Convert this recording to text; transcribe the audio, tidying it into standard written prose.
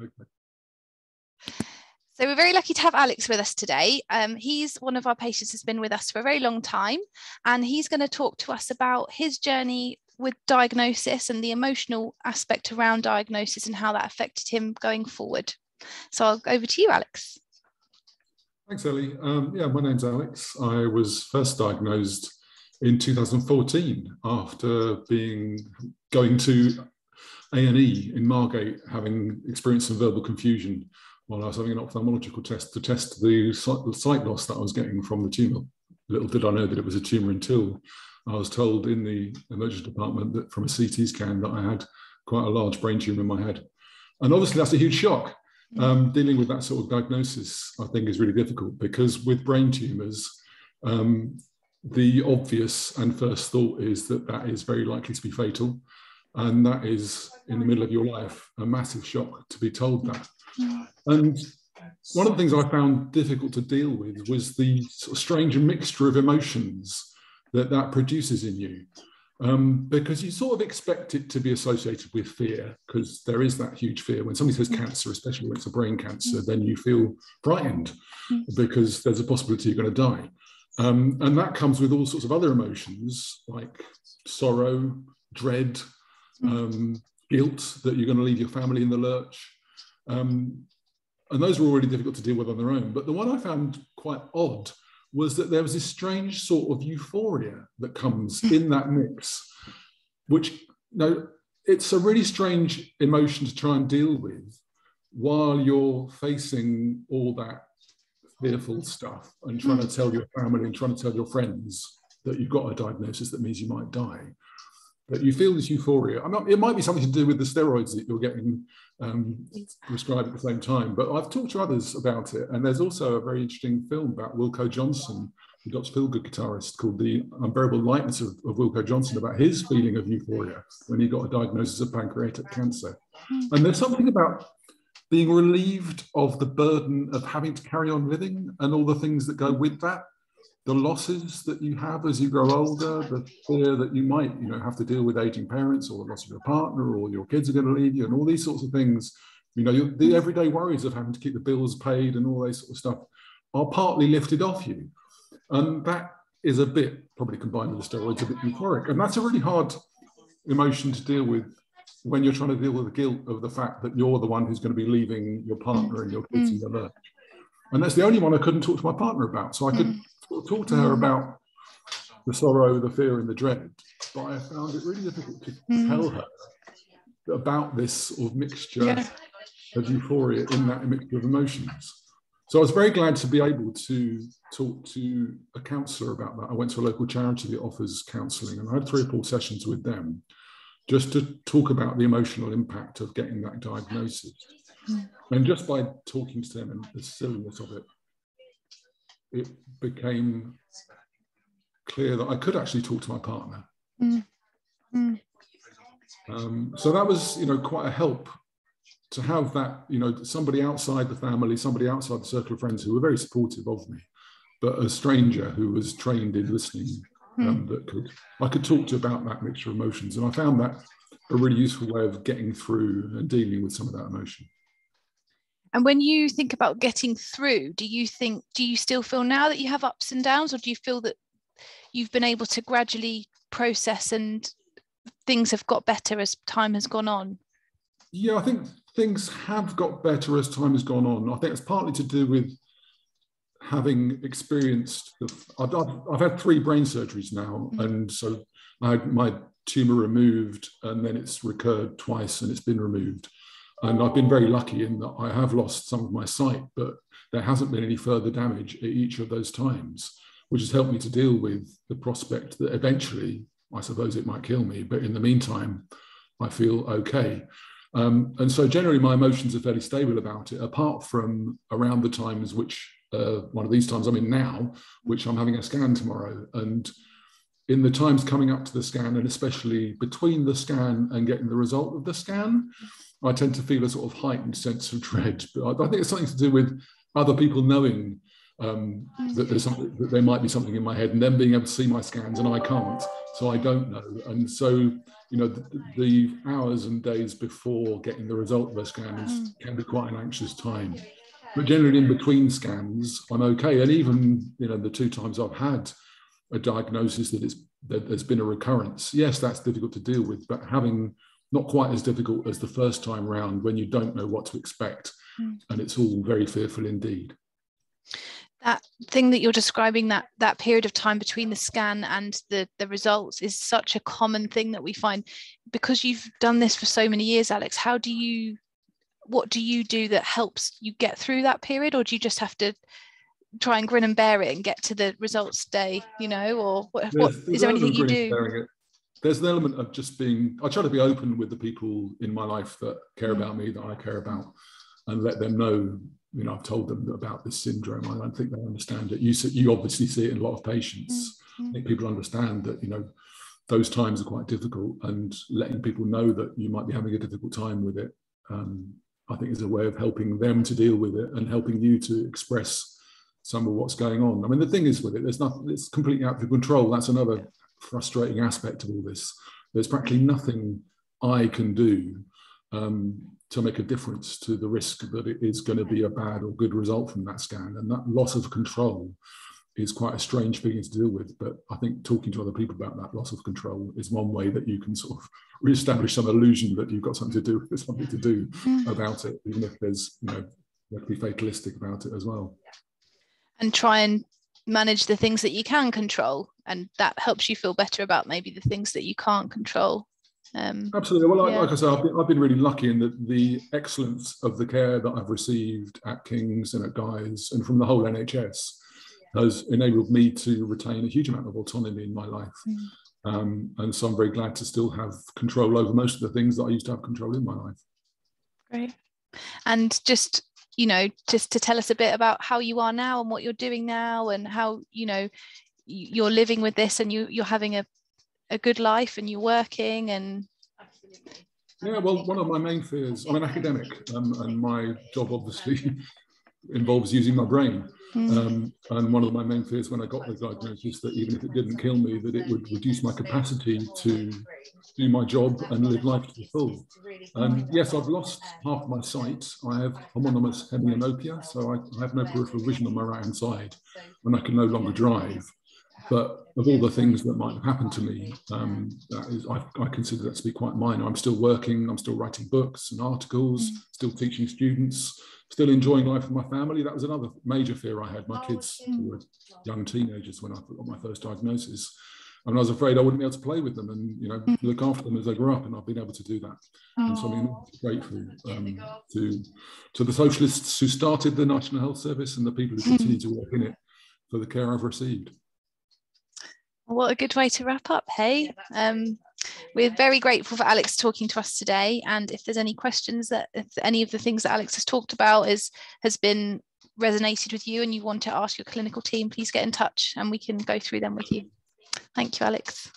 Okay. So we're very lucky to have Alex with us today. He's one of our patients who's been with us for a very long time, and he's going to talk to us about his journey with diagnosis and the emotional aspect around diagnosis and how that affected him going forward. So I'll go over to you, Alex. Thanks, Ellie. Yeah, my name's Alex. I was first diagnosed in 2014 after going to A&E in Margate, having experienced some verbal confusion while I was having an ophthalmological test to test the sight loss that I was getting from the tumour. Little did I know that it was a tumour until I was told in the emergency department that from a CT scan that I had quite a large brain tumour in my head. And obviously that's a huge shock. Dealing with that sort of diagnosis, I think, is really difficult because with brain tumours, the obvious and first thought is that that is very likely to be fatal. And that is, in the middle of your life, a massive shock to be told that. And one of the things I found difficult to deal with was the sort of strange mixture of emotions that produces in you. Because you sort of expect it to be associated with fear, because there is that huge fear. When somebody says cancer, especially when it's a brain cancer, then you feel frightened because there's a possibility you're going to die. And that comes with all sorts of other emotions like sorrow, dread, guilt that you're going to leave your family in the lurch. And those were already difficult to deal with on their own. But the one I found quite odd was that there was this strange sort of euphoria that comes in that mix, which, it's a really strange emotion to try and deal with while you're facing all that fearful stuff and trying to tell your family and trying to tell your friends that you've got a diagnosis that means you might die. That you feel this euphoria. It might be something to do with the steroids that you're getting prescribed at the same time, but I've talked to others about it, and there's also a very interesting film about Wilko Johnson, the Dr. Feelgood guitarist, called The Unbearable Lightness of Wilko Johnson, about his feeling of euphoria when he got a diagnosis of pancreatic cancer. And there's something about being relieved of the burden of having to carry on living and all the things that go with that. The losses that you have as you grow older, the fear that you might, have to deal with aging parents, or the loss of your partner, or your kids are going to leave you, and all these sorts of things. The everyday worries of having to keep the bills paid and all those sort of stuff are partly lifted off you. And that is a bit, probably combined with the steroids, a bit euphoric. And that's a really hard emotion to deal with when you're trying to deal with the guilt of the fact that you're the one who's going to be leaving your partner and your kids in the lurch. And that's the only one I couldn't talk to my partner about. So I could talk to her about the sorrow, the fear, and the dread, but I found it really difficult to tell her about this sort of mixture of euphoria in that mixture of emotions. So I was very glad to be able to talk to a counsellor about that. I went to a local charity that offers counselling, and I had 3 or 4 sessions with them just to talk about the emotional impact of getting that diagnosis. And just by talking to them and the silliness of it, it became clear that I could actually talk to my partner. So that was, quite a help to have that, somebody outside the family, somebody outside the circle of friends who were very supportive of me, but a stranger who was trained in listening that I could talk to about that mixture of emotions. And I found that a really useful way of getting through and dealing with some of that emotion. And when you think about getting through, do you still feel now that you have ups and downs, or do you feel that you've been able to gradually process and things have got better as time has gone on? Yeah, I think things have got better as time has gone on. I think it's partly to do with having experienced, I've had 3 brain surgeries now, and so I had my tumour removed, and then it's recurred twice and it's been removed. And I've been very lucky in that I have lost some of my sight, but there hasn't been any further damage at each of those times, which has helped me to deal with the prospect that eventually, I suppose it might kill me, but in the meantime, I feel okay. And so generally my emotions are fairly stable about it, apart from around the times which, one of these times I'm in now, which I'm having a scan tomorrow. And in the times coming up to the scan, and especially between the scan and getting the result of the scan, I tend to feel a sort of heightened sense of dread. But I think it's something to do with other people knowing that there's something, that there might be something in my head, and then being able to see my scans and I can't, so I don't know. And so, you know, the hours and days before getting the result of a scan can be quite an anxious time. But generally in between scans, I'm okay. And even, you know, the 2 times I've had a diagnosis that there's been a recurrence, yes, that's difficult to deal with, but having not quite as difficult as the first time round when you don't know what to expect, and it's all very fearful indeed. That thing that you're describing, that period of time between the scan and the results, is such a common thing that we find. Because you've done this for so many years, Alex, what do you do that helps you get through that period? Or do you just have to try and grin and bear it and get to the results day, you know? Or what is there anything you do? There's an element of just being, I try to be open with the people in my life that care about me, that I care about, and let them know, you know, I've told them about this syndrome. I don't think they understand it. You obviously see it in a lot of patients. I think people understand that, you know, those times are quite difficult, and letting people know that you might be having a difficult time with it, I think is a way of helping them to deal with it and helping you to express some of what's going on. I mean, the thing is with it, there's nothing, it's completely out of control. That's another frustrating aspect of all this. There's practically nothing I can do to make a difference to the risk that it is going to be a bad or good result from that scan. And that loss of control is quite a strange thing to deal with. But I think talking to other people about that loss of control is one way that you can sort of reestablish some illusion that you've got something to do, there's something to do about it, even if there's, you know, you have to be fatalistic about it as well. And try and manage the things that you can control, and that helps you feel better about maybe the things that you can't control. Absolutely. Well, like I said, I've been really lucky in that the excellence of the care that I've received at King's and at Guy's and from the whole NHS has enabled me to retain a huge amount of autonomy in my life. And so I'm very glad to still have control over most of the things that I used to have control in my life. Great. And just, you know, just to tell us a bit about how you are now and what you're doing now, and how, you know, you're living with this, and you're having a good life, and you're working. And yeah, well, one of my main fears, I'm an academic, and my job obviously involves using my brain. And one of my main fears when I got the diagnosis, that even if it didn't kill me, that it would reduce my capacity to do my job and live life to the full. Yes, I've lost half my sight. I have homonymous hemianopia, so I have no peripheral vision on my right hand side, and I can no longer drive. But of all the things that might have happened to me, I consider that to be quite minor. I'm still working, I'm still writing books and articles, still teaching students, still enjoying life with my family. That was another major fear I had. My kids were young teenagers when I got my first diagnosis. And I was afraid I wouldn't be able to play with them and, you know, look after them as they grow up, and I've been able to do that. And so I'm grateful to the socialists who started the National Health Service and the people who continue to work in it for the care I've received. What a good way to wrap up, hey? We're very grateful for Alex talking to us today, and if there's any questions, that if any of the things that Alex has talked about has been resonated with you and you want to ask your clinical team, please get in touch and we can go through them with you. Thank you, Alex.